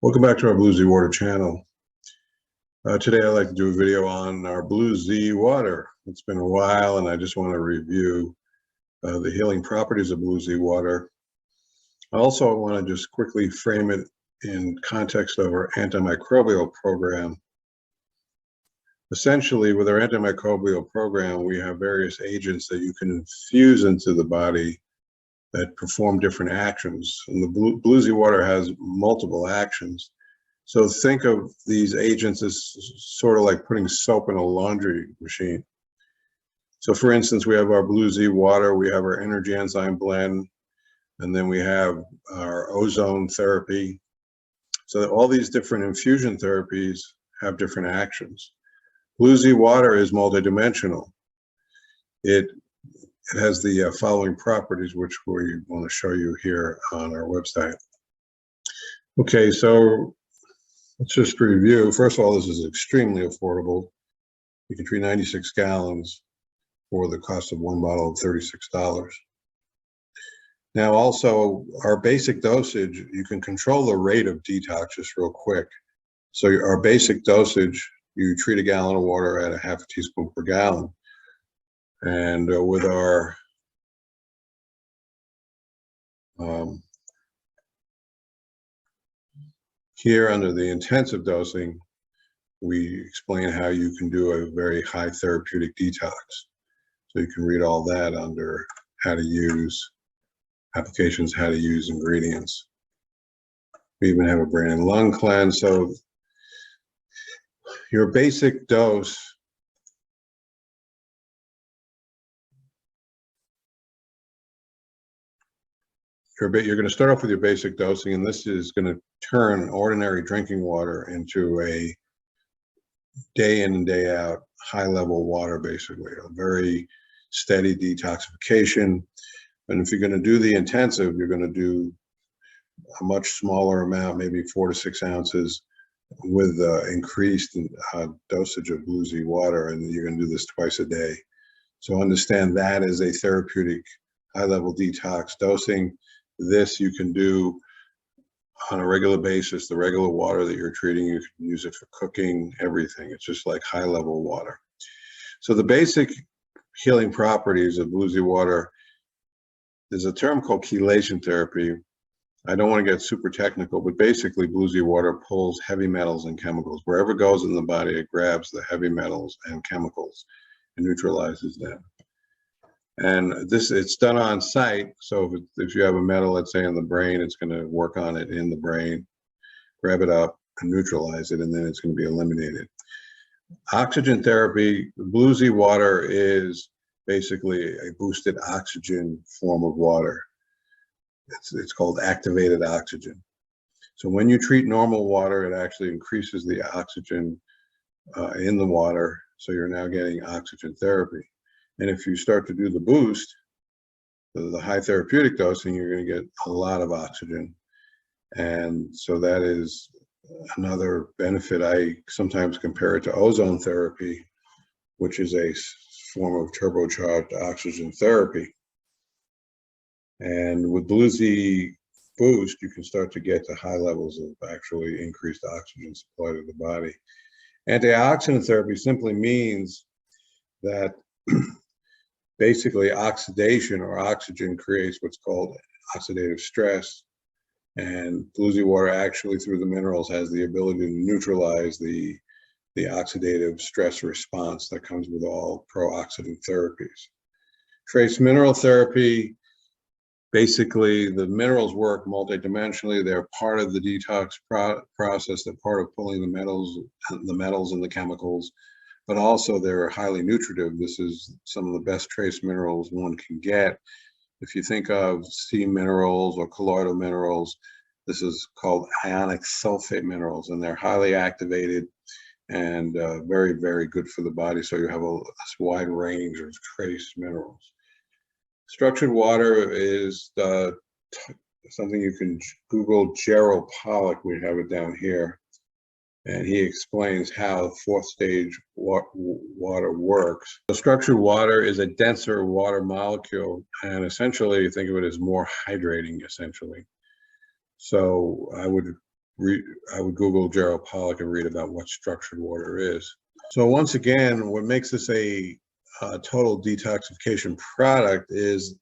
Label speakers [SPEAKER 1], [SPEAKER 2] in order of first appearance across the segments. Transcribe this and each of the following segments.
[SPEAKER 1] Welcome back to our Bluesy Water channel. Today I'd like to do a video on our Bluesy water. It's been a while and I just want to review the healing properties of Bluesy water. I also want to just quickly frame it in context of our antimicrobial program. Essentially, with our antimicrobial program, we have various agents that you can infuse into the body that perform different actions. And the Bluesy water has multiple actions. So think of these agents as sort of like putting soap in a laundry machine. So for instance, we have our Bluesy water, we have our energy enzyme blend, and then we have our ozone therapy. So all these different infusion therapies have different actions. Bluesy water is multidimensional. It has the following properties, which we want to show you here on our website. Okay, so let's just review. First of all, this is extremely affordable. You can treat 96 gallons for the cost of one bottle of $36. Now, also, our basic dosage, you can control the rate of detox just real quick. So our basic dosage, you treat a gallon of water at a half a teaspoon per gallon. And with our here under the intensive dosing, we explain how you can do a very high therapeutic detox. So you can read all that under how to use applications, how to use ingredients. We even have a brain and lung cleanse. So your basic dose you're going to start off with your basic dosing, and this is going to turn ordinary drinking water into a day in and day out high level water, basically a very steady detoxification. And if you're going to do the intensive, you're going to do a much smaller amount, maybe 4 to 6 ounces with increased dosage of Bluesy water, and you're going to do this twice a day. So understand that is a therapeutic high level detox dosing. This you can do on a regular basis. The regular water that you're treating, you can use it for cooking, everything. It's just like high level water. So the basic healing properties of Bluesy water, there's a term called chelation therapy. I don't want to get super technical, but basically Bluesy water pulls heavy metals and chemicals. Wherever it goes in the body, it grabs the heavy metals and chemicals and neutralizes them. And it's done on site. So if you have a metal, let's say in the brain, it's going to work on it in the brain, grab it up and neutralize it, and then it's going to be eliminated. Oxygen therapy, Bluesy water is basically a boosted oxygen form of water. It's called activated oxygen. So when you treat normal water, it actually increases the oxygen in the water. So you're now getting oxygen therapy. And if you start to do the boost, the high therapeutic dosing, you're going to get a lot of oxygen. And so that is another benefit. I sometimes compare it to ozone therapy, which is a form of turbocharged oxygen therapy. And with Bluesy boost, you can start to get to high levels of actually increased oxygen supply to the body. Antioxidant therapy simply means that basically oxidation or oxygen creates what's called oxidative stress. And Bluesy water actually through the minerals has the ability to neutralize the oxidative stress response that comes with all pro-oxidant therapies. Trace mineral therapy, basically the minerals work multidimensionally. They're part of the detox process. They're part of pulling the metals and the chemicals, but also they're highly nutritive. This is some of the best trace minerals one can get. If you think of sea minerals or colloidal minerals, this is called ionic sulfate minerals, and they're highly activated and very, very good for the body. So you have a wide range of trace minerals. Structured water is something you can Google. Gerald Pollack, we have it down here. And he explains how fourth stage water works. So structured water is a denser water molecule, and essentially think of it as more hydrating, essentially. So I would I would Google Gerald Pollack and read about what structured water is. So once again, what makes this a total detoxification product is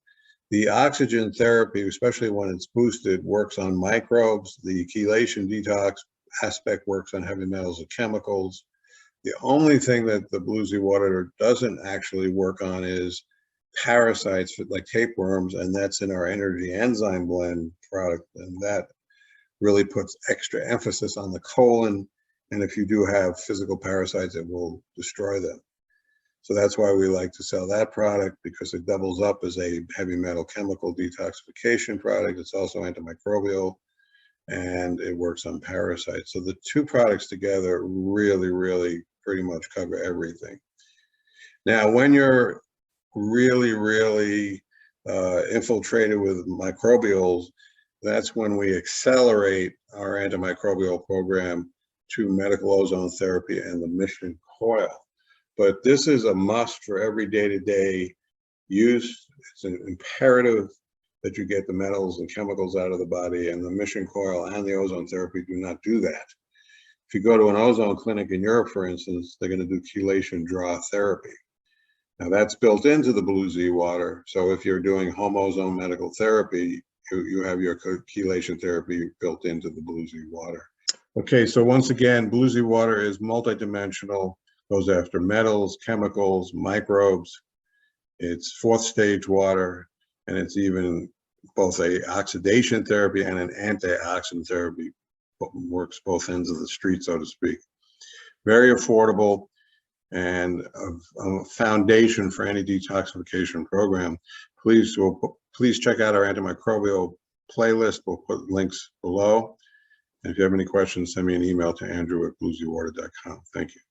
[SPEAKER 1] the oxygen therapy, especially when it's boosted, works on microbes. The chelation detox aspect works on heavy metals and chemicals. The only thing that the Bluesy water doesn't actually work on is parasites like tapeworms, and that's in our energy enzyme blend product, and that really puts extra emphasis on the colon, and if you do have physical parasites, it will destroy them. So that's why we like to sell that product, because it doubles up as a heavy metal chemical detoxification product. It's also antimicrobial, and it works on parasites. So the two products together really pretty much cover everything. Now, when you're really infiltrated with microbials, that's when we accelerate our antimicrobial program to medical ozone therapy and the mission coil. But this is a must for every day-to-day use. It's an imperative that you get the metals and chemicals out of the body, and the mission coil and the ozone therapy do not do that. If you go to an ozone clinic in Europe, for instance, they're going to do chelation draw therapy. Now that's built into the Bluesy water. So if you're doing home ozone medical therapy, you have your chelation therapy built into the Bluesy water. Okay, so once again, Bluesy water is multidimensional, goes after metals, chemicals, microbes. It's 4th stage water, and it's even both a oxidation therapy and an antioxidant therapy. Works both ends of the street, so to speak. Very affordable and a foundation for any detoxification program. Please check out our antimicrobial playlist. We'll put links below. And if you have any questions, send me an email to andrew@bluesywater.com. Thank you.